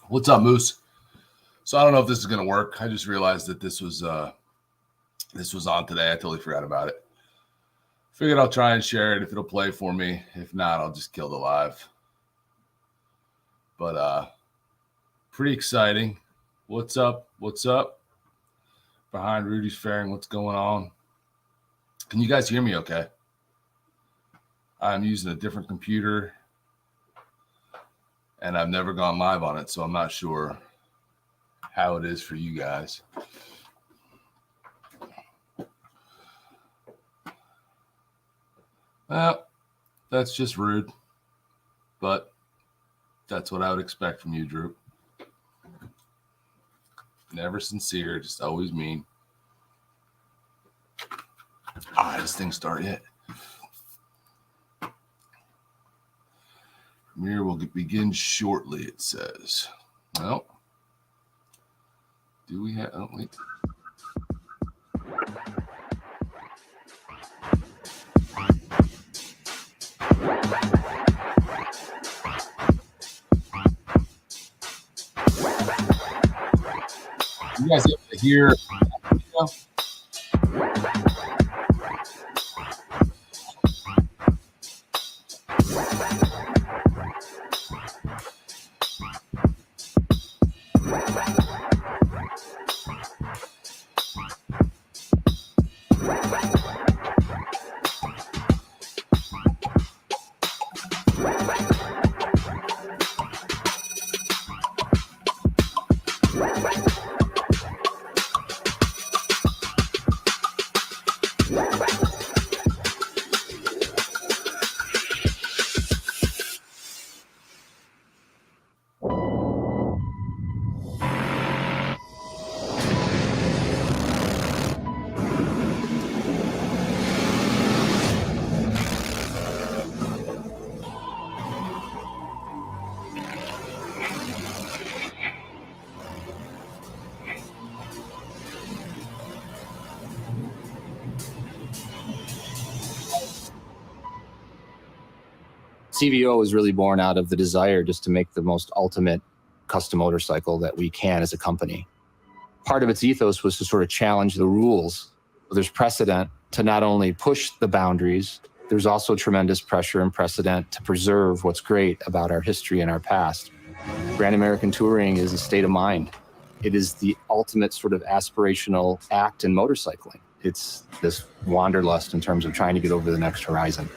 What's up, Moose? So I don't know if this is gonna work. I just realized that this was on today. I totally forgot about it. Figured I'll try and share it if it'll play for me. If not, I'll just kill the live. But pretty exciting. What's up? What's up? Behind Rudy's Fairing, what's going on? Can you guys hear me okay? I'm using a different computer and I've never gone live on it, so I'm not sure how it is for you guys. Well, that's just rude, but that's what I would expect from you, Drew. Never sincere, just always mean. All right, this thing start yet. Premiere will begin shortly, it says. Well, do we have, oh, wait. You guys able to hear? CVO was really born out of the desire just to make the most ultimate custom motorcycle that we can as a company. Part of its ethos was to sort of challenge the rules. There's precedent to not only push the boundaries, there's also tremendous pressure and precedent to preserve what's great about our history and our past. Grand American Touring is a state of mind. It is the ultimate sort of aspirational act in motorcycling. It's this wanderlust in terms of trying to get over the next horizon.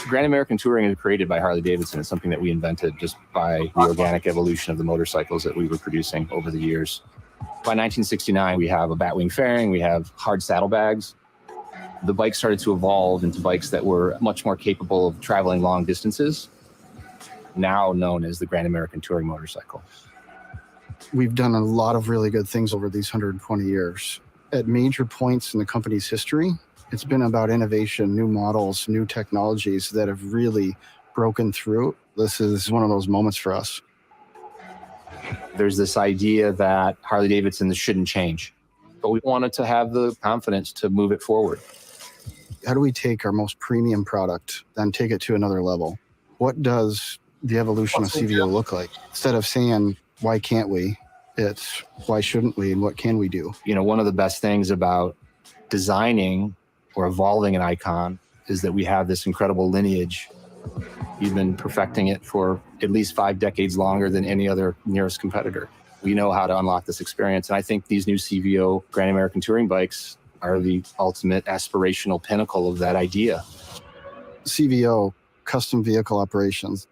Grand American Touring is created by Harley Davidson. It's something that we invented just by the organic evolution of the motorcycles that we were producing over the years. By 1969, we have a batwing fairing, we have hard saddlebags. The bike started to evolve into bikes that were much more capable of traveling long distances, now known as the Grand American Touring motorcycle. We've done a lot of really good things over these 120 years. At major points in the company's history, it's been about innovation, new models, new technologies that have really broken through. This is one of those moments for us. There's this idea that Harley Davidson shouldn't change, but we wanted to have the confidence to move it forward. How do we take our most premium product and take it to another level? What does the evolution of CVO look like? Instead of saying, why can't we? It's why shouldn't we and what can we do? You know, one of the best things about designing or evolving an icon is that we have this incredible lineage. We've been perfecting it for at least 5 decades longer than any other nearest competitor. We know how to unlock this experience. And I think these new CVO Grand American Touring bikes are the ultimate aspirational pinnacle of that idea. CVO, custom vehicle operations.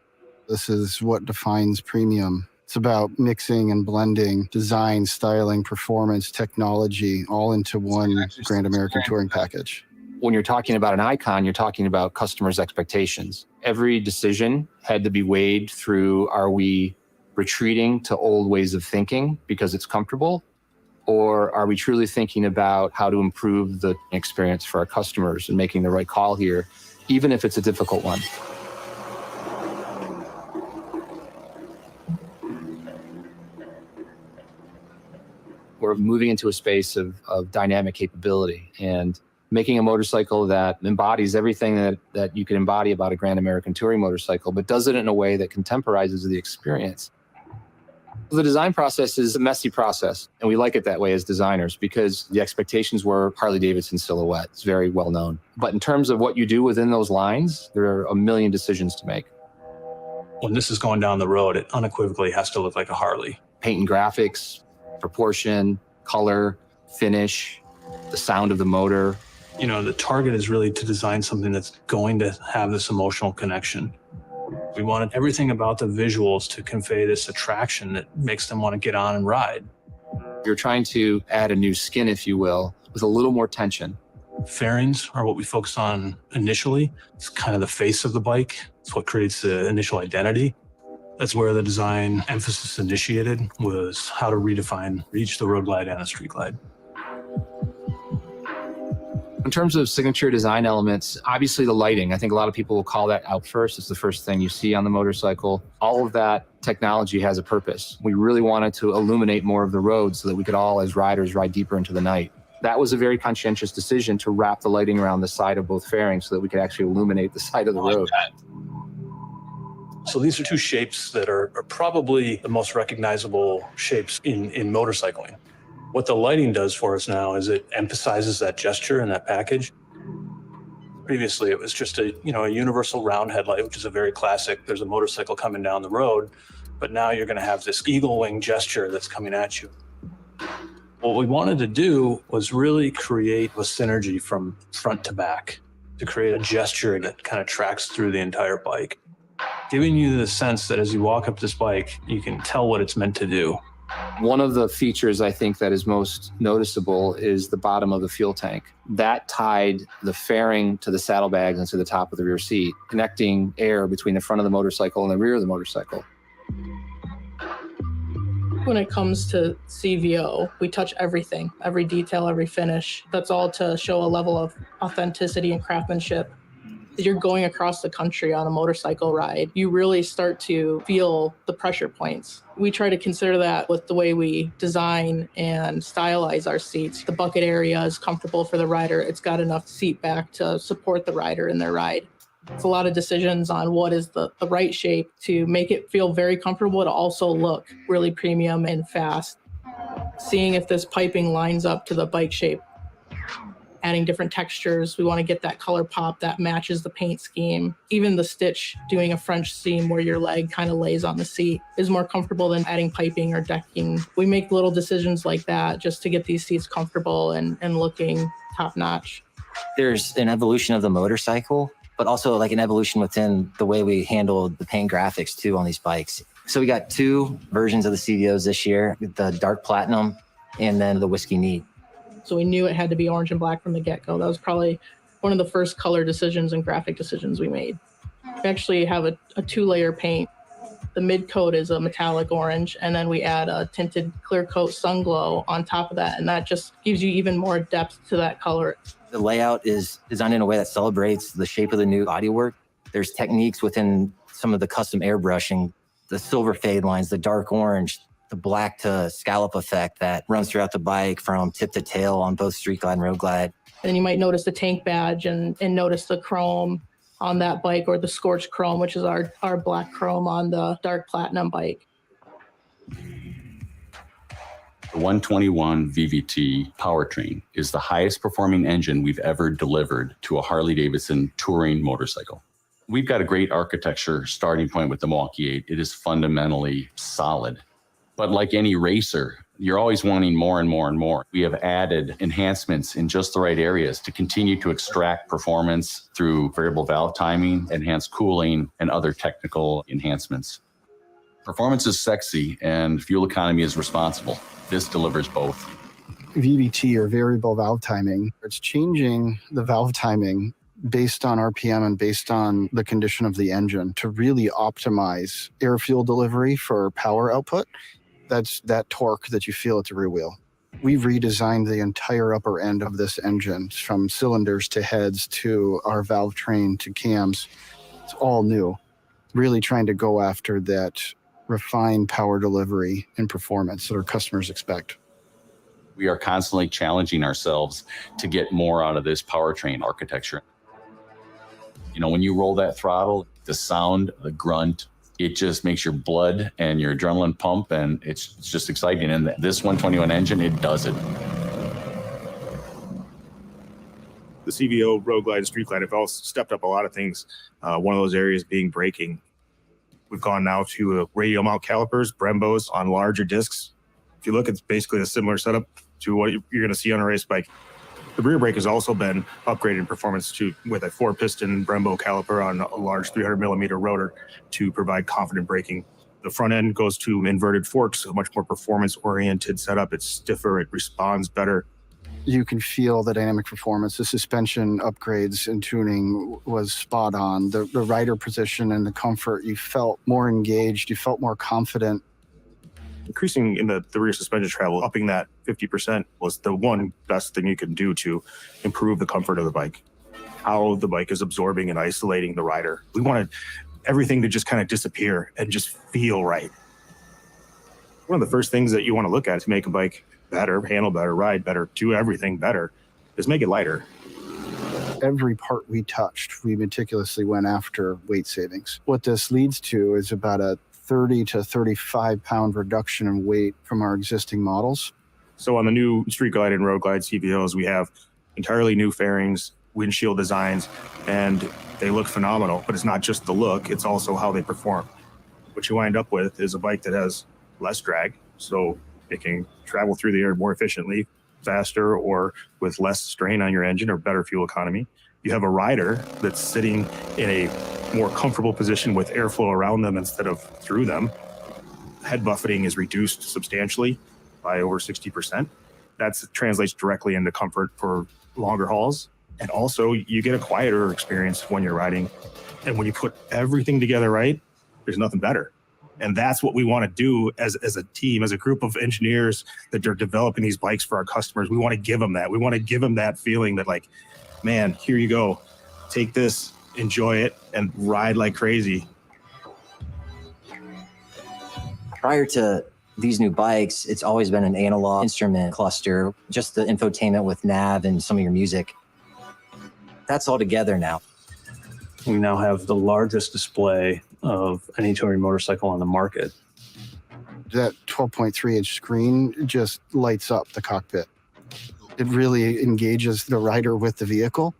This is what defines premium. It's about mixing and blending design, styling, performance, technology, all into one Grand American Touring package. When you're talking about an icon, you're talking about customers' expectations. Every decision had to be weighed through, are we retreating to old ways of thinking because it's comfortable? Or are we truly thinking about how to improve the experience for our customers and making the right call here, even if it's a difficult one? We're moving into a space of dynamic capability and making a motorcycle that embodies everything that you can embody about a Grand American Touring motorcycle, but does it in a way that contemporizes the experience. The design process is a messy process, and we like it that way as designers because the expectations were Harley Davidson silhouette. It's very well known. But in terms of what you do within those lines, there are a million decisions to make. When this is going down the road, it unequivocally has to look like a Harley. Paint and graphics, proportion, color, finish, the sound of the motor. You know, the target is really to design something that's going to have this emotional connection. We wanted everything about the visuals to convey this attraction that makes them want to get on and ride. You're trying to add a new skin, if you will, with a little more tension. Fairings are what we focus on initially. It's kind of the face of the bike. It's what creates the initial identity. That's where the design emphasis initiated, was how to redefine each the road glide and the street glide. In terms of signature design elements, obviously the lighting, I think a lot of people will call that out first. It's the first thing you see on the motorcycle. All of that technology has a purpose. We really wanted to illuminate more of the road so that we could all, as riders, ride deeper into the night. That was a very conscientious decision to wrap the lighting around the side of both fairings so that we could actually illuminate the side of the road. So these are two shapes that are probably the most recognizable shapes in motorcycling. What the lighting does for us now is it emphasizes that gesture and that package. Previously, it was just a universal round headlight, which is a very classic. There's a motorcycle coming down the road, but now you're going to have this eagle wing gesture that's coming at you. What we wanted to do was really create a synergy from front to back to create a gesture that kind of tracks through the entire bike, giving you the sense that as you walk up this bike, you can tell what it's meant to do. One of the features I think that is most noticeable is the bottom of the fuel tank. That tied the fairing to the saddlebags and to the top of the rear seat, connecting air between the front of the motorcycle and the rear of the motorcycle. When it comes to CVO, we touch everything, every detail, every finish. That's all to show a level of authenticity and craftsmanship. You're going across the country on a motorcycle ride, you really start to feel the pressure points. We try to consider that with the way we design and stylize our seats. The bucket area is comfortable for the rider. It's got enough seat back to support the rider in their ride. It's a lot of decisions on what is the right shape to make it feel very comfortable to also look really premium and fast. Seeing if this piping lines up to the bike shape. Adding different textures. We want to get that color pop that matches the paint scheme. Even the stitch, doing a French seam where your leg kind of lays on the seat is more comfortable than adding piping or decking. We make little decisions like that just to get these seats comfortable and looking top notch. There's an evolution of the motorcycle, but also like an evolution within the way we handle the paint graphics too on these bikes. So we got two versions of the CVOs this year, the dark platinum and then the whiskey neat. So we knew it had to be orange and black from the get-go. That was probably one of the first color decisions and graphic decisions we made. We actually have a two-layer paint. The mid-coat is a metallic orange, and then we add a tinted clear coat sun glow on top of that, and that just gives you even more depth to that color. The layout is designed in a way that celebrates the shape of the new bodywork. There's techniques within some of the custom airbrushing, the silver fade lines, the dark orange, the black to scallop effect that runs throughout the bike from tip to tail on both street glide and road glide. And you might notice the tank badge and notice the chrome on that bike, or the scorched chrome, which is our black chrome on the dark platinum bike. The 121 VVT powertrain is the highest performing engine we've ever delivered to a Harley Davidson touring motorcycle. We've got a great architecture starting point with the Milwaukee 8. It is fundamentally solid. But like any racer, you're always wanting more and more and more. We have added enhancements in just the right areas to continue to extract performance through variable valve timing, enhanced cooling, and other technical enhancements. Performance is sexy and fuel economy is responsible. This delivers both. VVT, or variable valve timing. It's changing the valve timing based on RPM and based on the condition of the engine to really optimize air-fuel delivery for power output. That's that torque that you feel at the rear wheel. We've redesigned the entire upper end of this engine, from cylinders to heads to our valve train to cams. It's all new, really trying to go after that refined power delivery and performance that our customers expect. We are constantly challenging ourselves to get more out of this powertrain architecture. You know, when you roll that throttle, the sound, the grunt, it just makes your blood and your adrenaline pump, and it's just exciting. And this 121 engine, it does it. The CVO, Road Glide, and Street Glide have all stepped up a lot of things. One of those areas being braking. We've gone now to radial mount calipers, Brembos on larger discs. If you look, it's basically a similar setup to what you're going to see on a race bike. The rear brake has also been upgraded in performance with a 4-piston Brembo caliper on a large 300-millimeter rotor to provide confident braking. The front end goes to inverted forks, a much more performance-oriented setup. It's stiffer, it responds better. You can feel the dynamic performance. The suspension upgrades and tuning was spot on. The rider position and the comfort, you felt more engaged, you felt more confident. Increasing in the rear suspension travel, upping that 50% was the one best thing you can do to improve the comfort of the bike. How the bike is absorbing and isolating the rider. We wanted everything to just kind of disappear and just feel right. One of the first things that you want to look at to make a bike better, handle better, ride better, do everything better, is make it lighter. Every part we touched, we meticulously went after weight savings. What this leads to is about a 30 to 35 pound reduction in weight from our existing models. So on the new Street Glide and Road Glide CVOs, we have entirely new fairings, windshield designs, and they look phenomenal. But it's not just the look, it's also how they perform. What you wind up with is a bike that has less drag, so it can travel through the air more efficiently, faster, or with less strain on your engine or better fuel economy. You have a rider that's sitting in a more comfortable position with airflow around them instead of through them. Head buffeting is reduced substantially by over 60%. That translates directly into comfort for longer hauls. And also you get a quieter experience when you're riding. And when you put everything together right, there's nothing better. And that's what we want to do as a team, as a group of engineers that are developing these bikes for our customers. We want to give them that. We want to give them that feeling that, like, man, here you go. Take this, enjoy it, and ride like crazy. Prior to these new bikes, it's always been an analog instrument cluster, just the infotainment with nav and some of your music. That's all together now. We now have the largest display of any touring motorcycle on the market. That 12.3-inch screen just lights up the cockpit. It really engages the rider with the vehicle,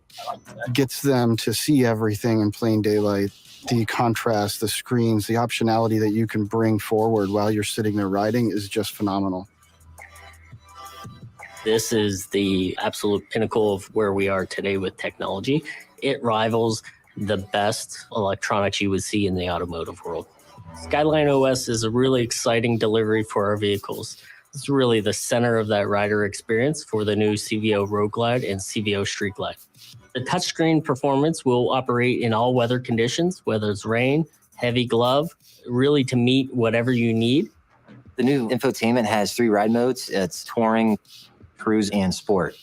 gets them to see everything in plain daylight. The contrast, the screens, the optionality that you can bring forward while you're sitting there riding is just phenomenal. This is the absolute pinnacle of where we are today with technology. It rivals the best electronics you would see in the automotive world. Skyline OS is a really exciting delivery for our vehicles. It's really the center of that rider experience for the new CVO Road Glide and CVO Street Glide. The touchscreen performance will operate in all weather conditions, whether it's rain, heavy glove, really to meet whatever you need. The new infotainment has 3 ride modes. It's touring, cruise, and sport.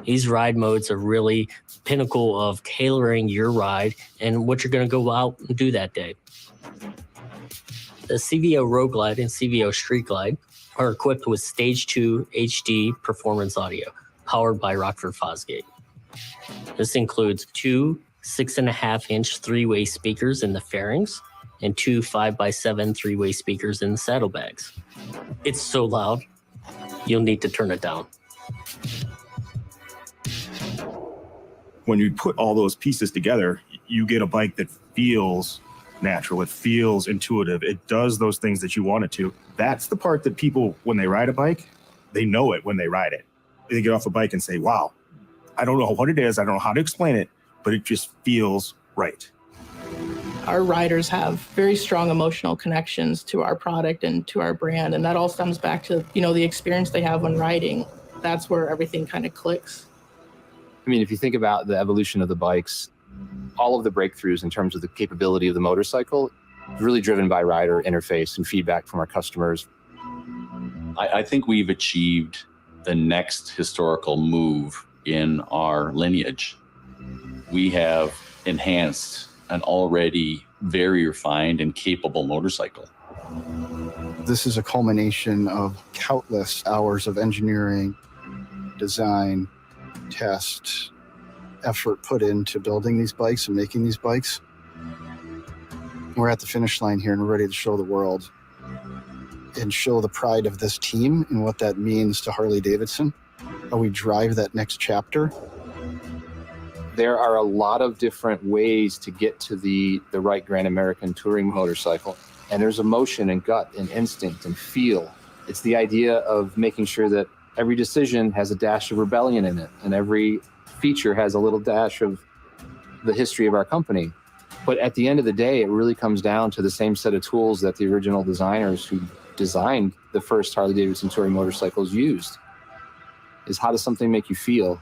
These ride modes are really pinnacle of tailoring your ride and what you're going to go out and do that day. The CVO Road Glide and CVO Street Glide are equipped with Stage 2 HD performance audio, powered by Rockford Fosgate. This includes 2 6.5-inch 3-way speakers in the fairings and 2 5x7 3-way speakers in the saddlebags. It's so loud, you'll need to turn it down. When you put all those pieces together, you get a bike that feels natural. It feels intuitive. It does those things that you want it to. That's the part that people, when they ride a bike, they know it when they ride it. They get off a bike and say, wow, I don't know what it is. I don't know how to explain it, but it just feels right. Our riders have very strong emotional connections to our product and to our brand, and that all stems back to, the experience they have when riding. That's where everything kind of clicks. I mean, if you think about the evolution of the bikes, all of the breakthroughs in terms of the capability of the motorcycle is really driven by rider interface and feedback from our customers. I think we've achieved the next historical move in our lineage. We have enhanced an already very refined and capable motorcycle. This is a culmination of countless hours of engineering, design, test, effort put into building these bikes and making these bikes. We're at the finish line here and we're ready to show the world and show the pride of this team and what that means to Harley Davidson, how we drive that next chapter. There are a lot of different ways to get to the right Grand American touring motorcycle. And there's emotion and gut and instinct and feel. It's the idea of making sure that every decision has a dash of rebellion in it, and every feature has a little dash of the history of our company. But at the end of the day, it really comes down to the same set of tools that the original designers who designed the first Harley Davidson touring motorcycles used. Is how does something make you feel?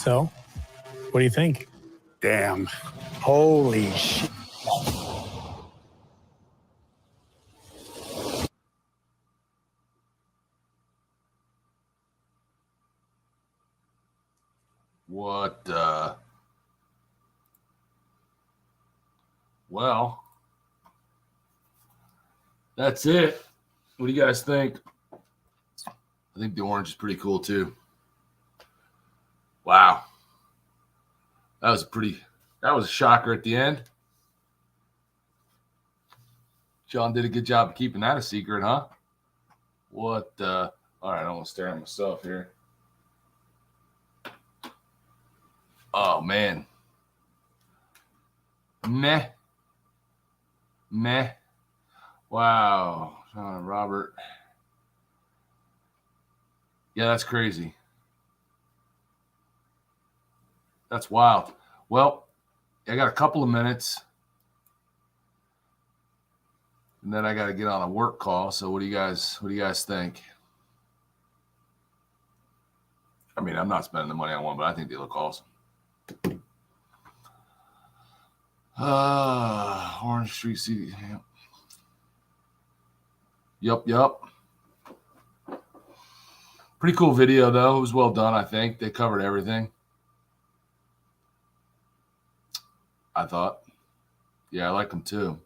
So, what do you think? Damn. Holy shit. What, well, that's it. What do you guys think? I think the orange is pretty cool too. Wow. That was a shocker at the end. John did a good job of keeping that a secret, huh? All right, I don't want to stare at myself here. Oh, man. Meh. Wow. Robert. Yeah, that's crazy. That's wild. Well, I got a couple of minutes. And then I got to get on a work call. So what do you guys think? I mean, I'm not spending the money on one, but I think they look awesome. Orange Street CD. Yep. Pretty cool video, though. It was well done, I think. They covered everything, I thought. Yeah, I like them, too.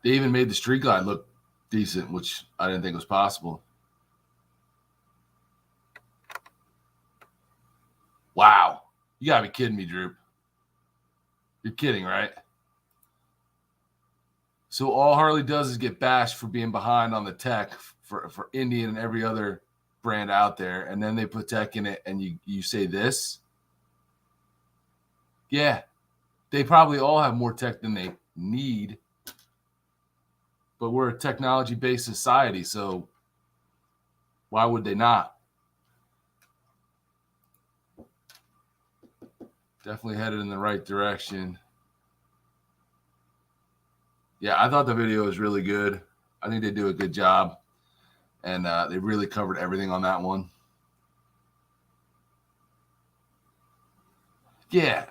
They even made the Street Glide look decent, which I didn't think was possible. Wow. You got to be kidding me, Drew. You're kidding, right? So all Harley does is get bashed for being behind on the tech for Indian and every other brand out there, and then they put tech in it, and you say this? Yeah. They probably all have more tech than they need, but we're a technology-based society, so why would they not? Definitely headed in the right direction. Yeah, I thought the video was really good. I think they do a good job, and they really covered everything on that one. Yeah.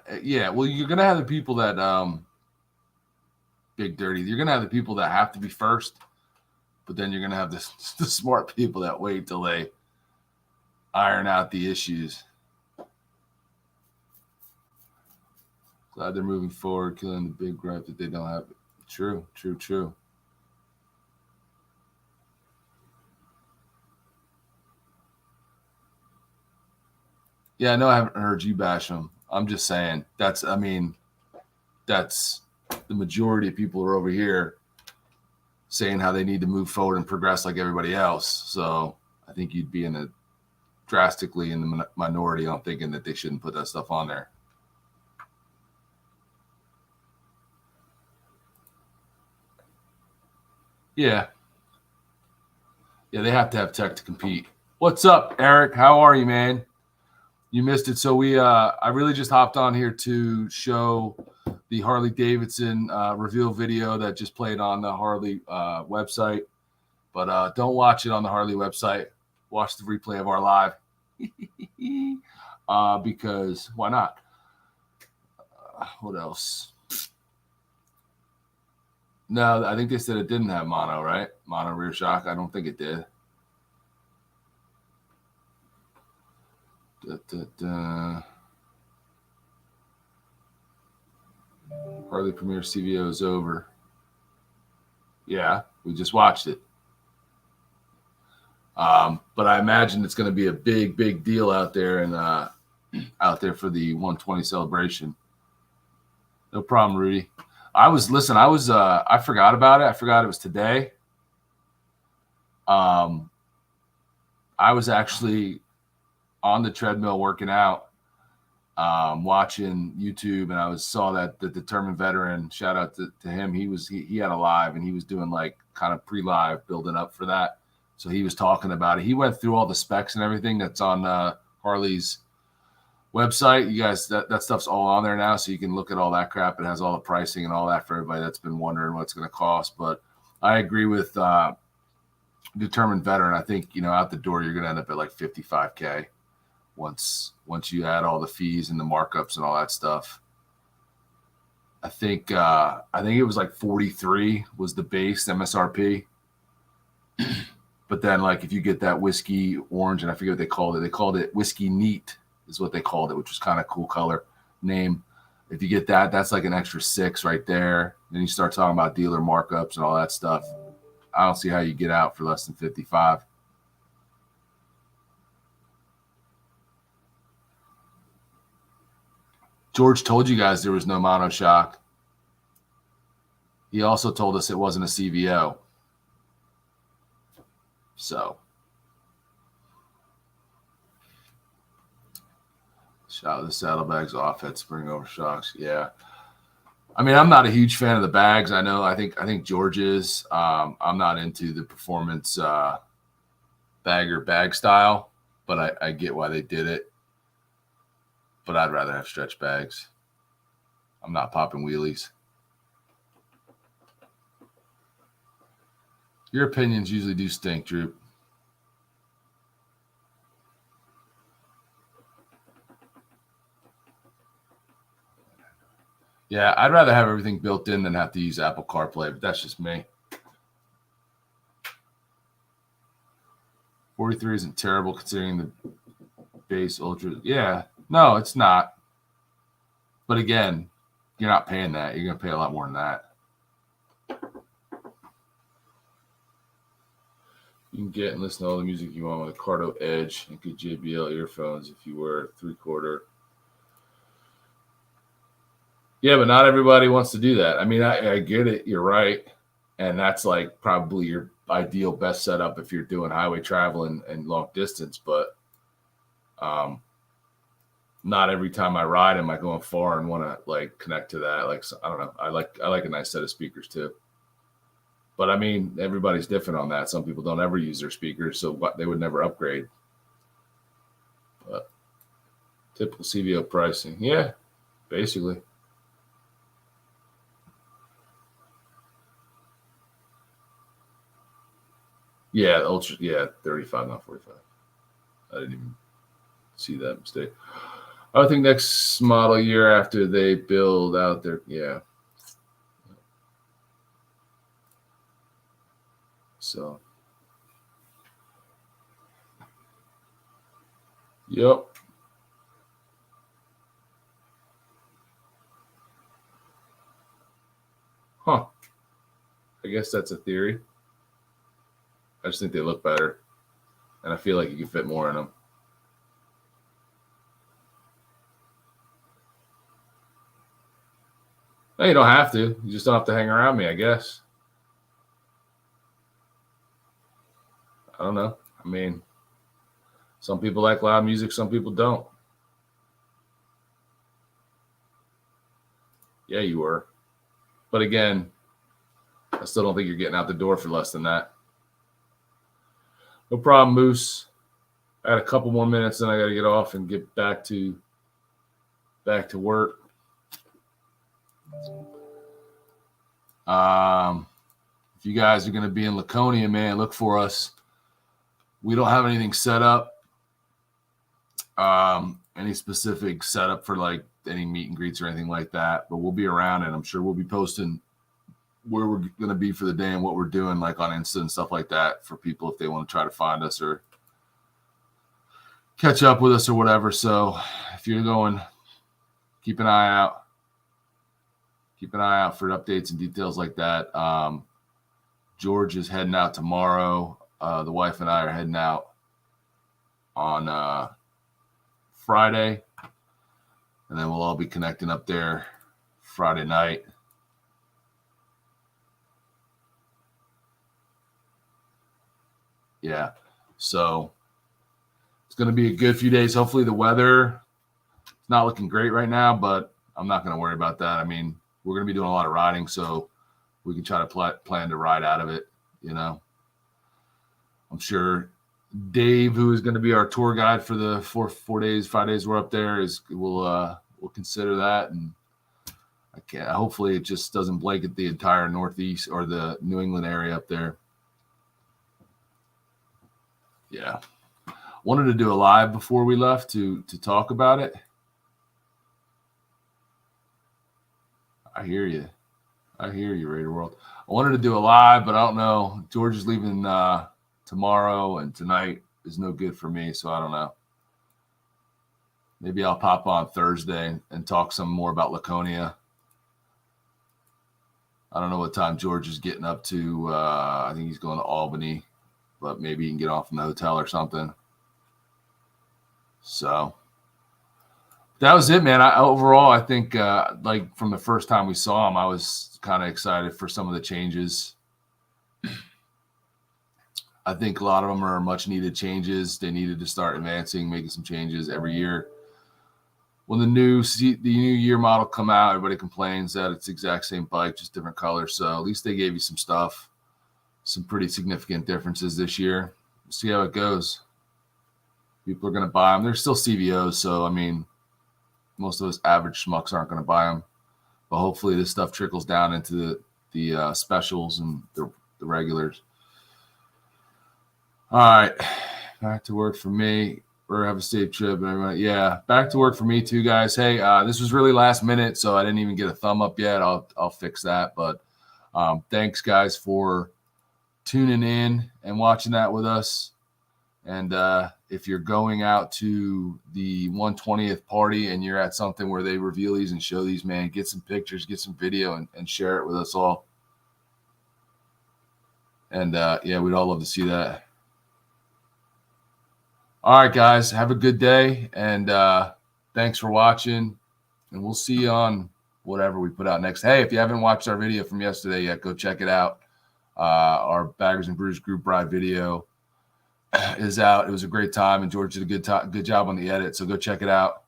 Well, you're gonna have the people that big dirty. You're gonna have the people that have to be first, but then you're gonna have the smart people that wait till they iron out the issues. Glad they're moving forward, killing the big gripe that they don't have. True. Yeah, I know I haven't heard you bash them. I'm just saying that's the majority of people are over here saying how they need to move forward and progress like everybody else. So I think you'd be drastically in the minority on thinking that they shouldn't put that stuff on there. Yeah. Yeah, they have to have tech to compete. What's up, Eric? How are you, man? You missed it. So I really just hopped on here to show the Harley Davidson reveal video that just played on the Harley website. But don't watch it on the Harley website. Watch the replay of our live. Because why not? What else? No, I think they said it didn't have mono, right? Mono rear shock. I don't think it did. Harley Premiere CVO is over. Yeah, we just watched it. But I imagine it's going to be a big deal out there and out there for the 120 celebration. No problem, Rudy. I forgot about it. I forgot it was today. I was actually on the treadmill working out, watching YouTube, and I saw that the Determined Veteran, shout out to him. He had a live and he was doing like kind of pre-live building up for that. So he was talking about it. He went through all the specs and everything that's on Harley's website. You guys, that stuff's all on there now, so you can look at all that crap. It has all the pricing and all that for everybody that's been wondering what it's going to cost. But I agree with Determined Veteran. I think, out the door, you're going to end up at like $55K once you add all the fees and the markups and all that stuff. I think it was like 43 was the base MSRP. But then, like, if you get that whiskey orange, and I forget what they called it whiskey neat is what they called it, which was kind of cool color name. If you get that, that's like an extra 6 right there. Then you start talking about dealer markups and all that stuff. I don't see how you get out for less than 55. George told you guys there was no mono shock. He also told us it wasn't a CVO. So, shot the saddlebags off at spring over shocks. Yeah. I mean, I'm not a huge fan of the bags. I think George is. I'm not into the performance bag style, but I get why they did it. But I'd rather have stretch bags. I'm not popping wheelies. Your opinions usually do stink, Drew. Yeah, I'd rather have everything built in than have to use Apple CarPlay, but that's just me. 43 isn't terrible considering the base Ultra. Yeah, no, it's not. But again, you're not paying that. You're going to pay a lot more than that. You can get and listen to all the music you want with a Cardo Edge and good JBL earphones if you wear 3/4. Yeah, but not everybody wants to do that. I mean, I get it. You're right. And that's like probably your ideal best setup if you're doing highway travel and long distance. But not every time I ride am I going far and want to like connect to that. Like, I don't know. I like a nice set of speakers too. But I mean, everybody's different on that. Some people don't ever use their speakers, so they would never upgrade. But typical CVO pricing. Yeah, basically. Yeah, Ultra. Yeah, 35, not 45. I didn't even see that mistake. I think next model year after they build out their So, yep. Huh. I guess that's a theory. I just think they look better. And I feel like you can fit more in them. No, you don't have to. You just don't have to hang around me, I guess. I don't know. I mean, some people like loud music, some people don't. Yeah, you were. But again, I still don't think you're getting out the door for less than that. No problem, Moose. I had a couple more minutes, then I got to get off and get back to work. If you guys are going to be in Laconia, man, look for us. We don't have anything set up, any specific setup for like any meet and greets or anything like that, but we'll be around, and I'm sure we'll be posting where we're going to be for the day and what we're doing, like on Insta and stuff like that, for people if they want to try to find us or catch up with us or whatever. So if you're going, keep an eye out. Keep an eye out for updates and details like that. George is heading out tomorrow. The wife and I are heading out on Friday, and then we'll all be connecting up there Friday night. Yeah, so it's going to be a good few days. Hopefully the weather is not looking great right now, but I'm not going to worry about that. I mean, we're going to be doing a lot of riding, so we can try to plan to ride out of it, you know. I'm sure Dave, who is going to be our tour guide for the 5 days we're up there, will consider that, and hopefully it just doesn't blanket the entire Northeast or the New England area up there. Yeah. Wanted to do a live before we left to talk about it. I hear you, Raider World. I wanted to do a live, but I don't know. George is leaving tomorrow, and tonight is no good for me, so I don't know. Maybe I'll pop on Thursday and talk some more about Laconia. I don't know what time George is getting up to. I think he's going to Albany, but maybe he can get off from the hotel or something. So that was it, man. Overall, I think like from the first time we saw him, I was kind of excited for some of the changes. I think a lot of them are much needed changes. They needed to start advancing, making some changes every year. When the new year model come out, everybody complains that it's the exact same bike, just different colors. So at least they gave you some stuff, some pretty significant differences this year. We'll see how it goes. People are going to buy them. They're still CVOs, so I mean, most of us average schmucks aren't going to buy them. But hopefully this stuff trickles down into the specials and the regulars. All right, back to work for me. Or have a safe trip, everybody. Yeah, back to work for me too, guys. Hey, this was really last minute, so I didn't even get a thumb up yet. I'll fix that. But thanks, guys, for tuning in and watching that with us. And if you're going out to the 120th party and you're at something where they reveal these and show these, man, get some pictures, get some video, and share it with us all. And yeah, we'd all love to see that. All right, guys, have a good day, and thanks for watching, and we'll see you on whatever we put out next. Hey, if you haven't watched our video from yesterday yet, go check it out. Our Baggers and Brews group ride video is out. It was a great time, and George did a good job on the edit, so go check it out.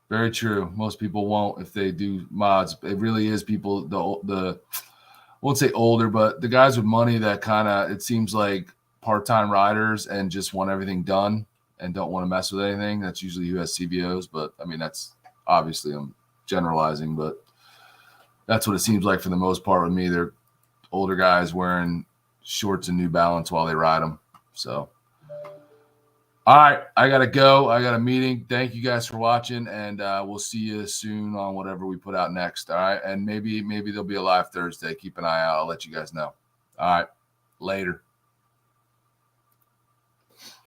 Very true. Most people won't if they do mods. It really is people, the I won't say older, but the guys with money that kind of, it seems like, part-time riders and just want everything done and don't want to mess with anything. That's usually who has CVOs, but I mean, that's obviously, I'm generalizing, but that's what it seems like for the most part with me. They're older guys wearing shorts and New Balance while they ride them. So, all right, I got to go. I got a meeting. Thank you guys for watching, and we'll see you soon on whatever we put out next. All right. And maybe there'll be a live Thursday. Keep an eye out. I'll let you guys know. All right. Later.